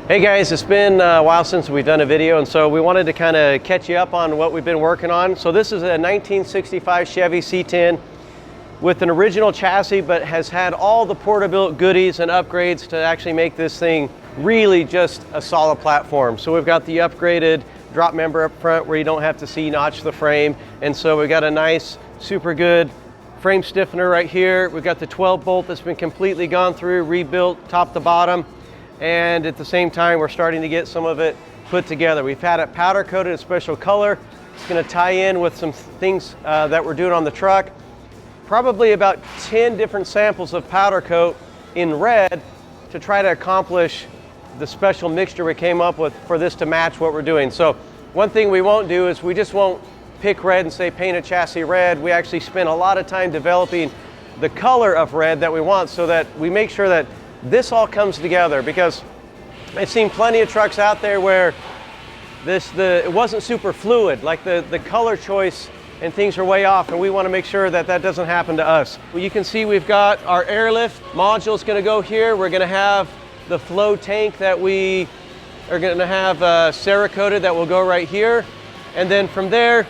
Hey guys, it's been a while since we've done a video, and so we wanted to kind of catch you up on what we've been working on. So this is a 1965 Chevy C10 with an original chassis, but has had all the Porterbuilt goodies and upgrades to actually make this thing really just a solid platform. So we've got the upgraded drop member up front where you don't have to C-notch the frame, and so we've got a nice, super good frame stiffener right here. We've got the 12 bolt that's been completely gone through, rebuilt top to bottom. And at the same time, we're starting to get some of it put together. We've had it powder coated a special color. It's going to tie in with some things that we're doing on the truck. Probably about 10 different samples of powder coat in red to try to accomplish the special mixture we came up with for this to match what we're doing. So one thing we won't do is we just won't pick red and say paint a chassis red. We actually spend a lot of time developing the color of red that we want so that we make sure that this all comes together, because I've seen plenty of trucks out there where it wasn't super fluid, like the color choice and things are way off, and we want to make sure that that doesn't happen to us. Well, you can see we've got our airlift module is going to go here. We're going to have the flow tank that we are going to have Cerakoted that will go right here, and then from there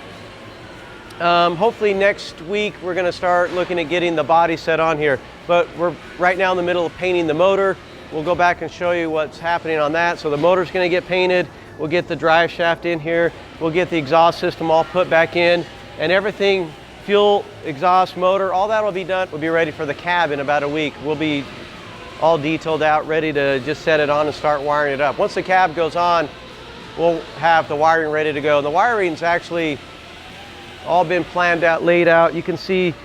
hopefully next week we're going to start looking at getting the body set on here. But we're right now in the middle of painting the motor. We'll go back and show you what's happening on that. So the motor's going to get painted. We'll get the drive shaft in here. We'll get the exhaust system all put back in, and everything, fuel, exhaust, motor, all that will be done. We'll be ready for the cab in about a week. We'll be all detailed out, ready to just set it on and start wiring it up. Once the cab goes on, we'll have the wiring ready to go. And the wiring's actually all been planned out, laid out. You can see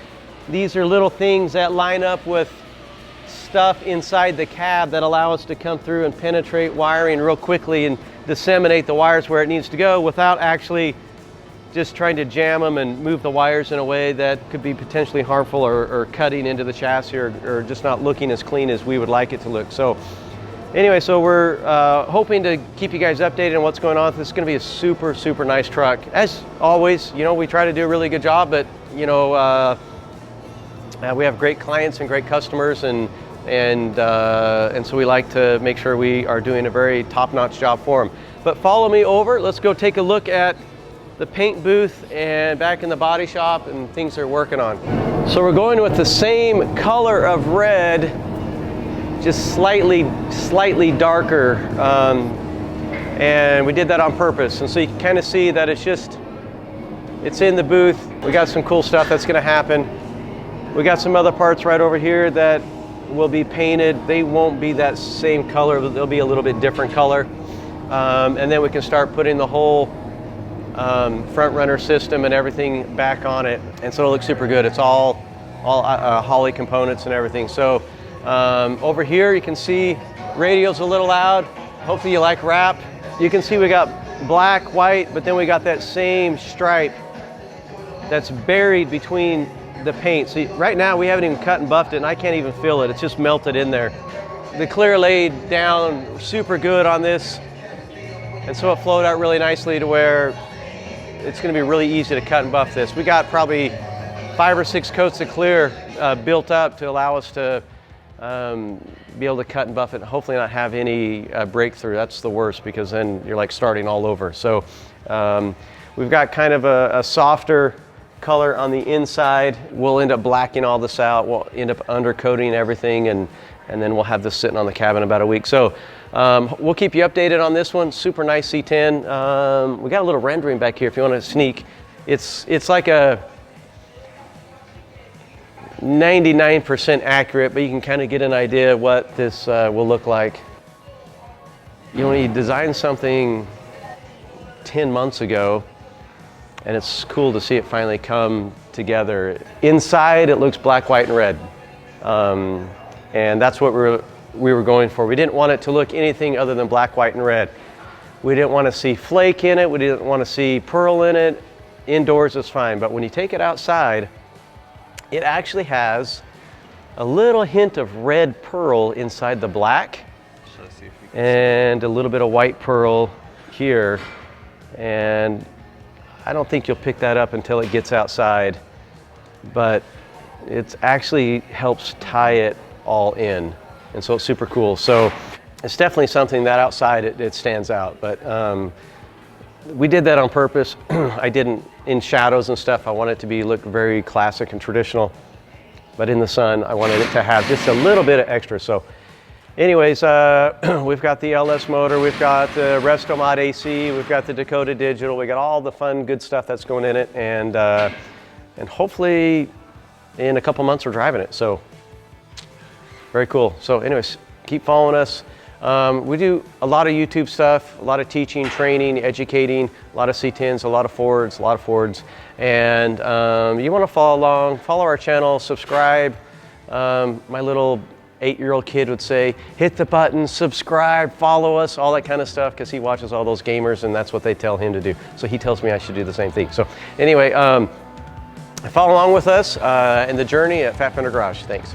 these are little things that line up with stuff inside the cab that allow us to come through and penetrate wiring real quickly and disseminate the wires where it needs to go without actually just trying to jam them and move the wires in a way that could be potentially harmful or cutting into the chassis or just not looking as clean as we would like it to look. So anyway, so we're hoping to keep you guys updated on what's going on. This is going to be a super, super nice truck. As always, you know, we try to do a really good job, but you know, we have great clients and great customers, and so we like to make sure we are doing a very top-notch job for them. But follow me over. Let's go take a look at the paint booth and back in the body shop and things they're working on. So we're going with the same color of red, just slightly darker, and we did that on purpose. And so you can kind of see that it's in the booth. We got some cool stuff that's going to happen. We got some other parts right over here that will be painted. They won't be that same color, but they'll be a little bit different color. And then we can start putting the whole front runner system and everything back on it. And so it'll look super good. It's all Holley components and everything. So over here you can see radio's a little loud. Hopefully you like wrap. You can see we got black, white, but then we got that same stripe that's buried between the paint. See, right now we haven't even cut and buffed it, and I can't even feel it. It's just melted in there. The clear laid down super good on this, and so it flowed out really nicely to where it's going to be really easy to cut and buff this. We got probably 5 or 6 coats of clear built up to allow us to be able to cut and buff it and hopefully not have any breakthrough. That's the worst, because then you're like starting all over. So we've got kind of a softer color on the inside. We'll end up blacking all this out. We'll end up undercoating everything, and then we'll have this sitting on the cab in about a week. So we'll keep you updated on this one. Super nice C10. We got a little rendering back here if you want to sneak. It's like a 99% accurate, but you can kind of get an idea of what this will look like. You know, when you design something 10 months ago, and it's cool to see it finally come together. Inside, it looks black, white, and red. And that's what we were going for. We didn't want it to look anything other than black, white, and red. We didn't want to see flake in it. We didn't want to see pearl in it. Indoors is fine, but when you take it outside, it actually has a little hint of red pearl inside the black, and a little bit of white pearl here. And I don't think you'll pick that up until it gets outside, but it actually helps tie it all in. And so it's super cool. So it's definitely something that outside it stands out. But we did that on purpose. I didn't in shadows and stuff. I want it to look very classic and traditional, but in the sun, I wanted it to have just a little bit of extra. So anyways, we've got the LS motor, we've got the Restomod AC, we've got the Dakota Digital, we got all the fun, good stuff that's going in it, and hopefully in a couple months we're driving it. So very cool. So anyways, keep following us. We do a lot of YouTube stuff, a lot of teaching, training, educating, a lot of C10s, a lot of Fords, and you want to follow along, follow our channel, subscribe. My little 8-year-old kid would say, hit the button, subscribe, follow us, all that kind of stuff, because he watches all those gamers and that's what they tell him to do. So he tells me I should do the same thing. So anyway, follow along with us in the journey at Fat Fender Garage. Thanks.